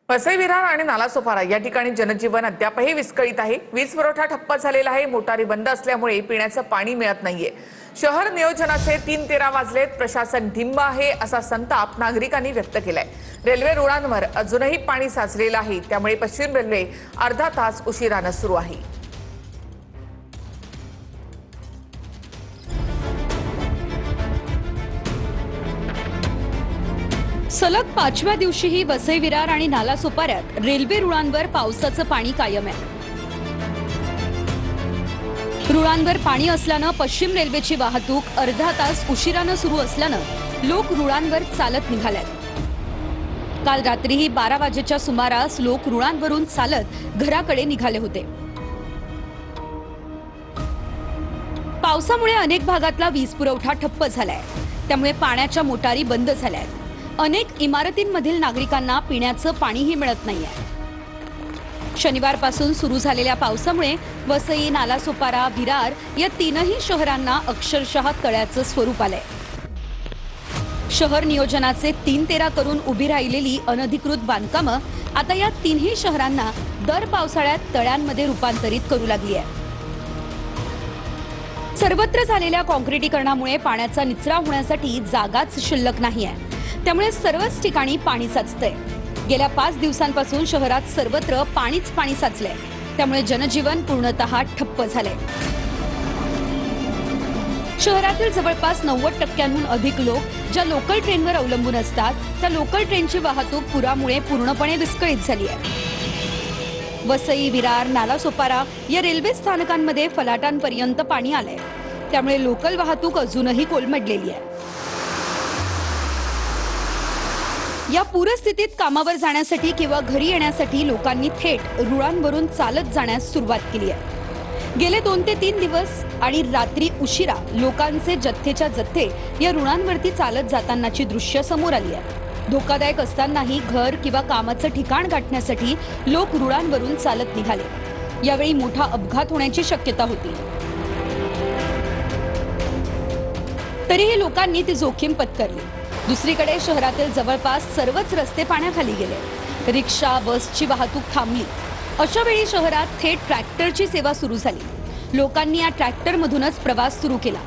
वसई विरार आणि नालासोपारा या ठिकाणी जनजीवन अद्यापही विस्कळीत आहे। वीज पुरवठा ठप्प झालेला आहे। मोटारी बंद असल्यामुळे पिण्याचं पाणी मिळत नाहीये। शहर नियोजनाचे 3:13 वाजलेत। प्रशासन ढिम्म आहे असा संताप नागरिकांनी व्यक्त केलाय। रेल्वे रुळांवर अजूनही पाणी साचलेलं आहे, त्यामुळे पश्चिम रेल्वे अर्धा तास उशिराने सुरू आहे। सलग 5व्या दिवशीही वसई विरार आणि नालासोपाऱ्यात रेल्वे रुळांवर पावसाचं पाणी कायम आहे। रुळांवर पाणी असल्यानं पश्चिम रेल्वेची वाहतूक अर्धा तास उशिराने सुरू असल्यानं लोक रुळांवर चालत निघालेत। काल रात्रीही 12 वाजेच्या सुमारास लोक रुळांवरून चालत घराकडे निघाले होते। पावसामुळे अनेक भागातला वीज पुरवठा ठप्प झालाय, त्यामुळे पाण्याच्या मोटारी बंद झाल्यात। अनेक इमारतींमधील नागरिकांना पिण्याचं पाणीही मिळत नाहीये। शनिवारपासून सुरू झालेल्या पावसामुळे वसई, नालासोपारा, विरार या तीनही शहरांना अक्षरशः तळ्याचं स्वरूप आलंय। शहर नियोजनाचे 3:13 करून उभी राहिलेली अनधिकृत बांधकामं आता या तीनही शहरांना दर पावसाळ्यात तळ्यांमध्ये रूपांतरित करू लागली आहे। सर्वत्र झालेल्या काँक्रिटीकरणामुळे पाण्याचा निचरा होण्यासाठी जागाच शिल्लक नाहीये, त्यामुळे सर्वच ठिकाणी पाणी साचतंय। गेल्या 5 दिवसांपासून शहरात सर्वत्र पाणीच पाणी साचलंय, त्यामुळे जनजीवन पूर्णतः ठप्प झालंय। शहरातील जवळपास 90% अधिक लोक ज्या लोकल ट्रेनवर अवलंबून असतात, त्या लोकल ट्रेनची वाहतूक पुरामुळे पूर्णपणे विस्कळीत झाली आहे। वसई, विरार, नालासोपारा या रेल्वे स्थानकांमध्ये फलाटांपर्यंत पाणी आलंय, त्यामुळे लोकल वाहतूक अजूनही कोलमडलेली आहे। या पूरस्थितीत कामावर जाण्यासाठी किंवा घरी येण्यासाठी लोकांनी थेट रुळांवरून चालत जाण्यास सुरुवात केली आहे। गेले 2 ते 3 दिवस आणि रात्री उशिरा लोकांचे जथ्थेच्या जथ्थे या रुळांवरती चालत जातानाची दृश्य समोर आली आहे। धोकादायक असतानाही घर किंवा कामाचं ठिकाण गाठण्यासाठी लोक रुळांवरून चालत निघाले। यावेळी मोठा अपघात होण्याची शक्यता होती, तरीही लोकांनी ती जोखीम पत्करली। दुसरीकडे शहरातील जवळपास सर्वच रस्ते पाण्याखाली गेले। रिक्षा, बसची वाहतूक थांबली। अशा वेळी शहरात थेट ट्रॅक्टरची सेवा सुरू झाली। लोकांनी या ट्रॅक्टरमधूनच प्रवास सुरू केला।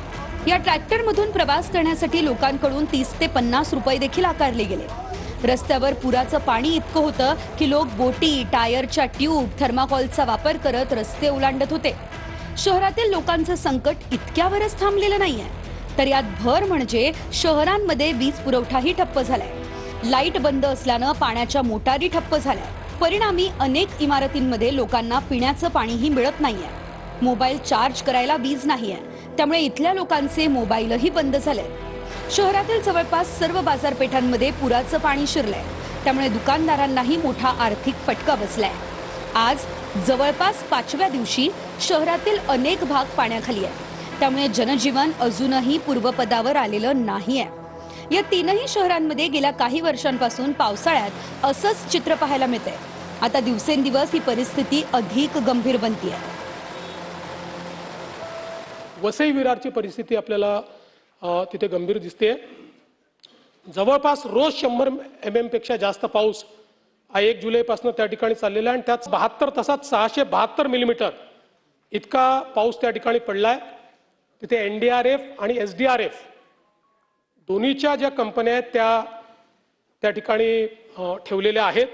या ट्रॅक्टरमधून प्रवास करण्यासाठी लोकांकडून 30 ते 50 रुपये देखील आकारले गेले। रस्त्यावर पुराचं पाणी इतकं होतं की लोक बोटी, टायरच्या ट्यूब, थर्माकोलचा वापर करत रस्ते ओलांडत होते। शहरातील लोकांचं संकट इतक्यावरच थांबलेलं नाहीये, तर यात भर म्हणजे शहरांमध्ये वीज पुरवठाही ठप्प झालाय। लाईट बंद असल्यानं पाण्याच्या मोटारी ठप्प झाल्या। परिणामी अनेक इमारतींमध्ये लोकांना पिण्याचं पाणीही मिळत नाहीये। मोबाईल चार्ज करायला वीज नाहीये, त्यामुळे इथल्या लोकांचे मोबाईलही बंद झाले। शहरातील जवळपास सर्व बाजारपेठांमध्ये पुराचं पाणी शिरलंय, त्यामुळे दुकानदारांनाही मोठा आर्थिक फटका बसलाय। आज जवळपास 5व्या दिवशी शहरातील अनेक भाग पाण्याखाली आहे, त्यामुळे जनजीवन अजूनही पूर्वपदावर आलेलं नाहीये। या तीनही शहरांमध्ये गेल्या काही वर्षांपासून पावसाळ्यात असंच चित्र पाहायला मिळतंय। आता दिवसेंदिवस ही परिस्थिती अधिक गंभीर बनतेय। वसई विरारची परिस्थिती आपल्याला तिथे गंभीर दिसते। जवळपास रोज 100 mm पेक्षा जास्त पाऊस 1 जुलैपासून त्या ठिकाणी चाललेला आहे आणि त्यात 72 तासात 672 मिलीमीटर इतका पाऊस त्या ठिकाणी पडलाय। तिथे NDRF आणि SDRF दोन्हीच्या ज्या कंपन्या आहेत त्या ठिकाणी ठेवलेल्या आहेत।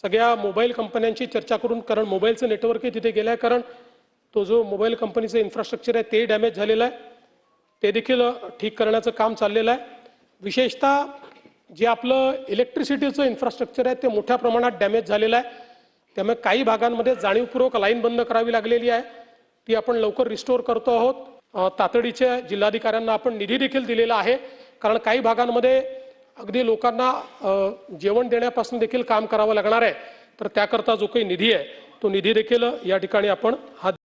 सगळ्या मोबाईल कंपन्यांची चर्चा करून, कारण मोबाईलचं नेटवर्कही तिथे गेलं आहे, कारण तो जो मोबाईल कंपनीचं इन्फ्रास्ट्रक्चर आहे ते डॅमेज झालेलं आहे, ते देखील ठीक करण्याचं काम चाललेलं आहे। विशेषतः जे आपलं इलेक्ट्रिसिटीचं इन्फ्रास्ट्रक्चर आहे ते मोठ्या प्रमाणात डॅमेज झालेलं आहे, त्यामुळे काही भागांमध्ये जाणीवपूर्वक लाईन बंद करावी लागलेली आहे। ती आपण लवकर रिस्टोर करतो आहोत। तातडीच्या जिल्हाधिकाऱ्यांना आपण निधी देखील दिलेला आहे, कारण काही भागांमध्ये अगदी लोकांना जेवण देण्यापासून देखील काम करावं लागणार आहे, तर त्याकरता जो काही निधी आहे तो निधी देखील या ठिकाणी आपण